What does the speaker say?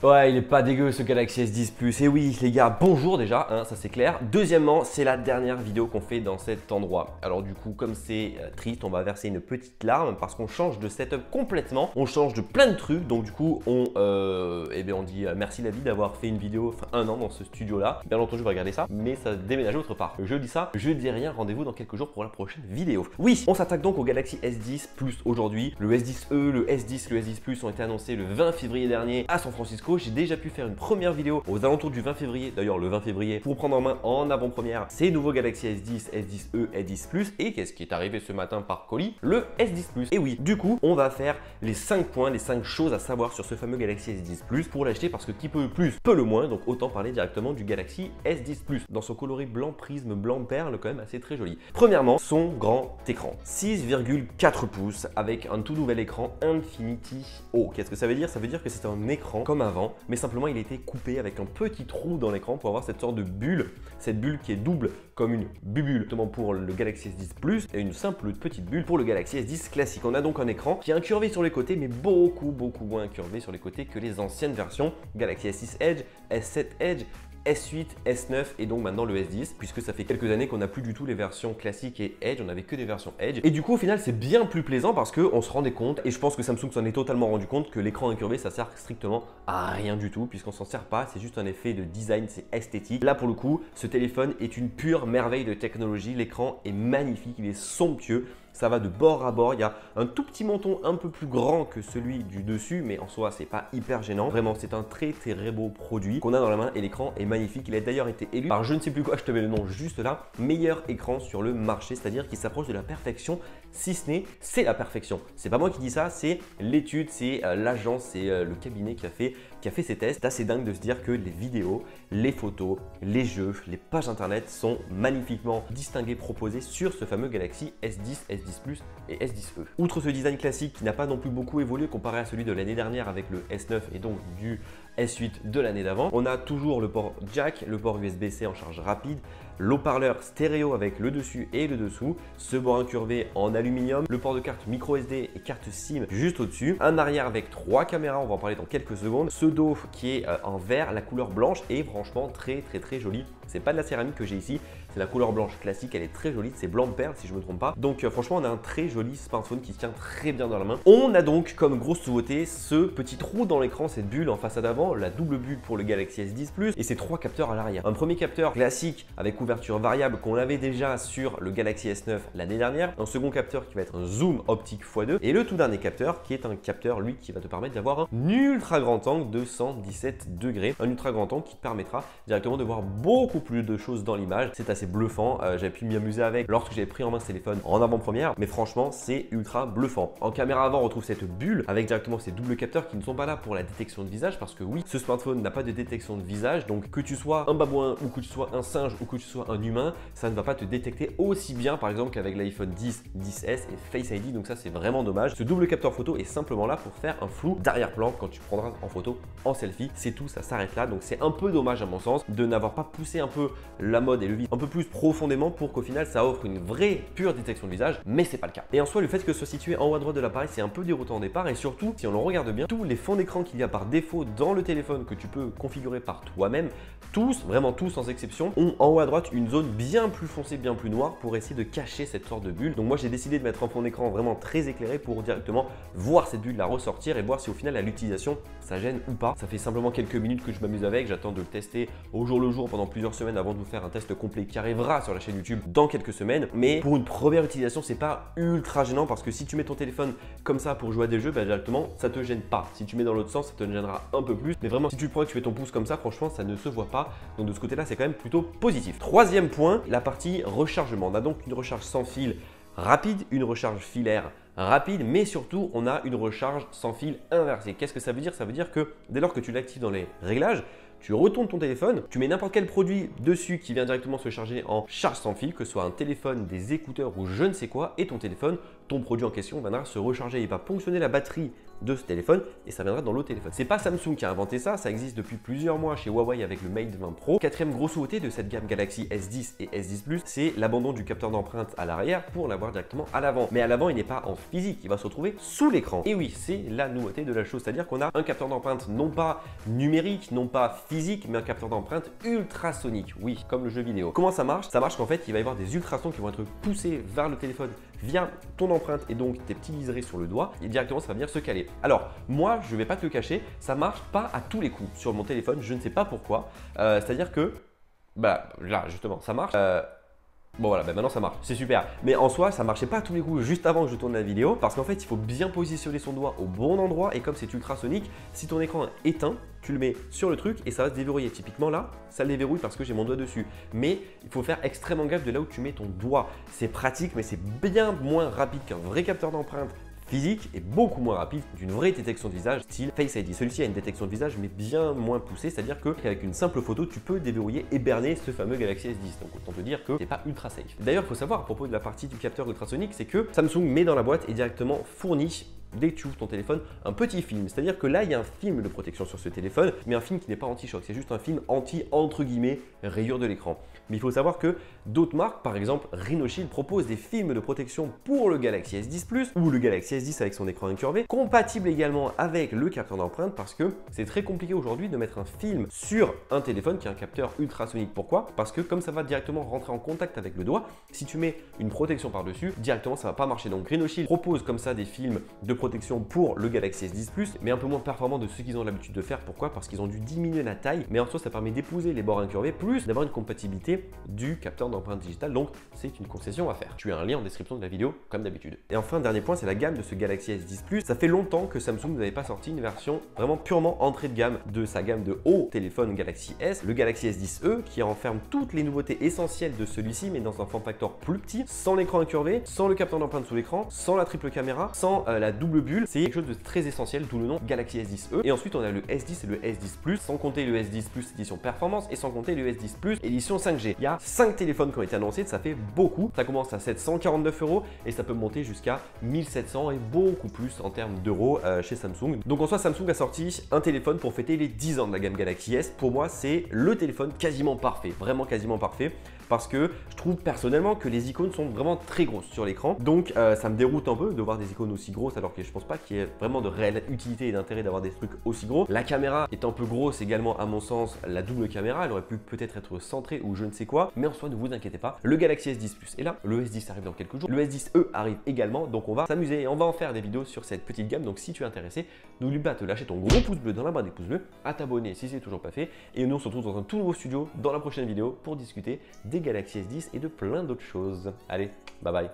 Ouais, il est pas dégueu ce Galaxy S10 Plus. Et oui, les gars, bonjour déjà, hein, ça c'est clair. Deuxièmement, c'est la dernière vidéo qu'on fait dans cet endroit. Alors du coup, comme c'est triste, on va verser une petite larme parce qu'on change de setup complètement. On change de plein de trucs. Donc du coup, on dit merci la vie d'avoir fait une vidéo, enfin un an dans ce studio-là. Bien entendu, je vais regarder ça, mais ça déménage autre part. Je dis ça, je dis rien. Rendez-vous dans quelques jours pour la prochaine vidéo. Oui, on s'attaque donc au Galaxy S10 Plus aujourd'hui. Le S10e, le S10, le S10 Plus ont été annoncés le 20 février dernier à San Francisco. J'ai déjà pu faire une première vidéo aux alentours du 20 février, d'ailleurs le 20 février, pour prendre en main en avant-première ces nouveaux Galaxy S10, S10e, S10 Plus. Et qu'est-ce qui est arrivé ce matin par colis? Le S10 Plus. Et oui, du coup, on va faire les 5 points, les 5 choses à savoir sur ce fameux Galaxy S10 Plus pour l'acheter parce que qui peut le plus peut le moins, donc autant parler directement du Galaxy S10 Plus dans son coloris blanc prisme, blanc perle, quand même assez très joli. Premièrement, son grand écran, 6,4 pouces avec un tout nouvel écran Infinity O. Qu'est-ce que ça veut dire? Ça veut dire que c'est un écran comme avant, mais simplement il a été coupé avec un petit trou dans l'écran pour avoir cette sorte de bulle, cette bulle qui est double comme une bubule, notamment pour le Galaxy S10 Plus et une simple petite bulle pour le Galaxy S10 classique. On a donc un écran qui est incurvé sur les côtés, mais beaucoup moins incurvé sur les côtés que les anciennes versions Galaxy S6 Edge, S7 Edge, S8, S9 et donc maintenant le S10, puisque ça fait quelques années qu'on n'a plus du tout les versions classiques et Edge, on n'avait que des versions Edge. Et du coup au final c'est bien plus plaisant parce qu'on se rendait compte, et je pense que Samsung s'en est totalement rendu compte, que l'écran incurvé ça sert strictement à rien du tout, puisqu'on s'en sert pas, c'est juste un effet de design, c'est esthétique. Là pour le coup, ce téléphone est une pure merveille de technologie, l'écran est magnifique, il est somptueux. Ça va de bord à bord, il y a un tout petit menton un peu plus grand que celui du dessus, mais en soi, c'est pas hyper gênant. Vraiment, c'est un très beau produit qu'on a dans la main et l'écran est magnifique. Il a d'ailleurs été élu par je ne sais plus quoi, je te mets le nom juste là, meilleur écran sur le marché, c'est-à-dire qu'il s'approche de la perfection, si ce n'est, c'est la perfection. C'est pas moi qui dis ça, c'est l'étude, c'est l'agence, c'est le cabinet qui a fait ces tests. C'est assez dingue de se dire que les vidéos, les photos, les jeux, les pages internet sont magnifiquement distingués, proposés sur ce fameux Galaxy S10, S10 Plus et S10e. Outre ce design classique qui n'a pas non plus beaucoup évolué comparé à celui de l'année dernière avec le S9 et donc du S8 de l'année d'avant, on a toujours le port jack, le port USB-C en charge rapide, l'haut-parleur stéréo avec le dessus et le dessous, ce bord incurvé en aluminium, le port de carte micro SD et carte SIM juste au-dessus, un arrière avec 3 caméras, on va en parler dans quelques secondes, ce dos qui est en vert, la couleur blanche est franchement très jolie. C'est pas de la céramique que j'ai ici, c'est la couleur blanche classique, elle est très jolie, c'est blanc perle si je me trompe pas. Donc franchement on a un très joli smartphone qui se tient très bien dans la main. On a donc comme grosse nouveauté ce petit trou dans l'écran, cette bulle en façade avant, la double bulle pour le Galaxy S10 Plus et ces 3 capteurs à l'arrière. Un premier capteur classique avec ouverture variable qu'on avait déjà sur le Galaxy S9 l'année dernière, un second capteur qui va être un zoom optique x2 et le tout dernier capteur qui est un capteur lui qui va te permettre d'avoir un ultra grand angle de 117 degrés, un ultra grand angle qui te permettra directement de voir beaucoup plus de choses dans l'image. C'est assez bluffant, j'avais pu m'y amuser avec lorsque j'avais pris en main ce téléphone en avant-première, mais franchement c'est ultra bluffant. En caméra avant on retrouve cette bulle avec directement ces doubles capteurs qui ne sont pas là pour la détection de visage parce que oui, ce smartphone n'a pas de détection de visage, donc que tu sois un babouin ou que tu sois un singe ou que tu sois un humain, ça ne va pas te détecter aussi bien par exemple qu'avec l'iPhone 10, 10S et Face ID, donc ça c'est vraiment dommage. Ce double capteur photo est simplement là pour faire un flou d'arrière-plan quand tu prendras en photo en selfie, c'est tout, ça s'arrête là, donc c'est un peu dommage à mon sens de n'avoir pas poussé un peu la mode et le vide un peu plus profondément pour qu'au final ça offre une vraie pure détection de visage, mais c'est pas le cas. Et en soi le fait que ce soit situé en haut à droite de l'appareil c'est un peu déroutant au départ et surtout si on le regarde bien, tous les fonds d'écran qu'il y a par défaut dans le téléphone que tu peux configurer par toi-même, tous, vraiment tous sans exception, ont en haut à droite une zone bien plus foncée, bien plus noire pour essayer de cacher cette sorte de bulle. Donc moi j'ai décidé de mettre un fond d'écran vraiment très éclairé pour directement voir cette bulle la ressortir et voir si au final à l'utilisation ça gêne ou pas. Ça fait simplement quelques minutes que je m'amuse avec, j'attends de le tester au jour le jour pendant plusieurs semaines avant de vous faire un test complet qui arrivera sur la chaîne YouTube dans quelques semaines. Mais pour une première utilisation c'est pas ultra gênant parce que si tu mets ton téléphone comme ça pour jouer à des jeux, bah directement ça te gêne pas. Si tu mets dans l'autre sens ça te gênera un peu plus, mais vraiment si tu le prends et que tu fais ton pouce comme ça, franchement ça ne se voit pas, donc de ce côté là c'est quand même plutôt positif. Troisième point, la partie rechargement. On a donc une recharge sans fil rapide, une recharge filaire rapide, mais surtout on a une recharge sans fil inversée. Qu'est-ce que ça veut dire? Ça veut dire que dès lors que tu l'actives dans les réglages, tu retournes ton téléphone, tu mets n'importe quel produit dessus qui vient directement se charger en charge sans fil, que ce soit un téléphone, des écouteurs ou je ne sais quoi, et ton téléphone, ton produit en question viendra se recharger. Il va ponctionner la batterie de ce téléphone et ça viendra dans l'autre téléphone. C'est pas Samsung qui a inventé ça, ça existe depuis plusieurs mois chez Huawei avec le Mate 20 Pro. Quatrième grosse nouveauté de cette gamme Galaxy S10 et S10 Plus, c'est l'abandon du capteur d'empreinte à l'arrière pour l'avoir directement à l'avant. Mais à l'avant, il n'est pas en physique, il va se retrouver sous l'écran. Et oui, c'est la nouveauté de la chose, c'est-à-dire qu'on a un capteur d'empreinte non pas numérique, non pas physique, mais un capteur d'empreinte ultrasonique. Oui, comme le jeu vidéo. Comment ça marche? Ça marche qu'en fait, il va y avoir des ultrasons qui vont être poussés vers le téléphone via ton empreinte et donc tes petits liserés sur le doigt et directement ça va venir se caler. Alors moi je vais pas te le cacher, ça marche pas à tous les coups sur mon téléphone, je ne sais pas pourquoi. C'est-à-dire que là justement ça marche. Bon voilà, maintenant ça marche, c'est super. Mais en soi, ça marchait pas à tous les coups juste avant que je tourne la vidéo parce qu'en fait, il faut bien positionner son doigt au bon endroit et comme c'est ultrasonique, si ton écran est éteint, tu le mets sur le truc et ça va se déverrouiller. Typiquement là, ça le déverrouille parce que j'ai mon doigt dessus. Mais il faut faire extrêmement gaffe de là où tu mets ton doigt. C'est pratique, mais c'est bien moins rapide qu'un vrai capteur d'empreinte physique est beaucoup moins rapide d'une vraie détection de visage style Face ID. Celui-ci a une détection de visage mais bien moins poussée, c'est-à-dire qu'avec une simple photo, tu peux déverrouiller et berner ce fameux Galaxy S10. Donc autant te dire que c'est pas ultra safe. D'ailleurs, il faut savoir à propos de la partie du capteur ultrasonique, c'est que Samsung met dans la boîte et directement fournit dès que tu ouvres ton téléphone, un petit film. C'est-à-dire que là, il y a un film de protection sur ce téléphone, mais un film qui n'est pas anti-choc. C'est juste un film entre guillemets, rayure de l'écran. Mais il faut savoir que d'autres marques, par exemple Rhinoshield, proposent des films de protection pour le Galaxy S10 Plus ou le Galaxy S10 avec son écran incurvé, compatible également avec le capteur d'empreinte parce que c'est très compliqué aujourd'hui de mettre un film sur un téléphone qui a un capteur ultrasonique. Pourquoi? Parce que comme ça va directement rentrer en contact avec le doigt, si tu mets une protection par-dessus, directement ça va pas marcher. Donc Rhinoshield propose comme ça des films de protection pour le Galaxy S10 Plus, mais un peu moins performant de ce qu'ils ont l'habitude de faire. Pourquoi? Parce qu'ils ont dû diminuer la taille, mais en soi ça permet d'épouser les bords incurvés, plus d'avoir une compatibilité du capteur d'empreinte digitale, donc c'est une concession à faire. Tu as un lien en description de la vidéo comme d'habitude. Et enfin, dernier point, c'est la gamme de ce Galaxy S10 Plus. Ça fait longtemps que Samsung n'avait pas sorti une version vraiment purement entrée de gamme de sa gamme de haut téléphone Galaxy S, le Galaxy S10e, qui renferme toutes les nouveautés essentielles de celui-ci, mais dans un form factor plus petit, sans l'écran incurvé, sans le capteur d'empreinte sous l'écran, sans la triple caméra, sans la double bulle. C'est quelque chose de très essentiel, d'où le nom Galaxy S10e. Et ensuite, on a le S10 et le S10 Plus, sans compter le S10 Plus édition performance et sans compter le S10 Plus édition 5G. Il y a 5 téléphones qui ont été annoncés, ça fait beaucoup. Ça commence à 749 € et ça peut monter jusqu'à 1700 et beaucoup plus en termes d'euros chez Samsung. Donc en soi, Samsung a sorti un téléphone pour fêter les 10 ans de la gamme Galaxy S. Pour moi, c'est le téléphone quasiment parfait, vraiment quasiment parfait. Parce que je trouve personnellement que les icônes sont vraiment très grosses sur l'écran. Donc ça me déroute un peu de voir des icônes aussi grosses alors que je pense pas qu'il y ait vraiment de réelle utilité et d'intérêt d'avoir des trucs aussi gros. La caméra est un peu grosse également à mon sens, la double caméra, elle aurait pu peut-être être centrée ou je ne sais quoi. Mais en soi, ne vous inquiétez pas, le Galaxy S10 Plus est là, le S10 arrive dans quelques jours, le S10e arrive également. Donc on va s'amuser et on va en faire des vidéos sur cette petite gamme. Donc si tu es intéressé, n'oublie pas de te lâcher ton gros pouce bleu dans la barre des pouces bleus, à t'abonner si c'est toujours pas fait. Et nous on se retrouve dans un tout nouveau studio dans la prochaine vidéo pour discuter des Galaxy S10 et de plein d'autres choses. Allez, bye bye.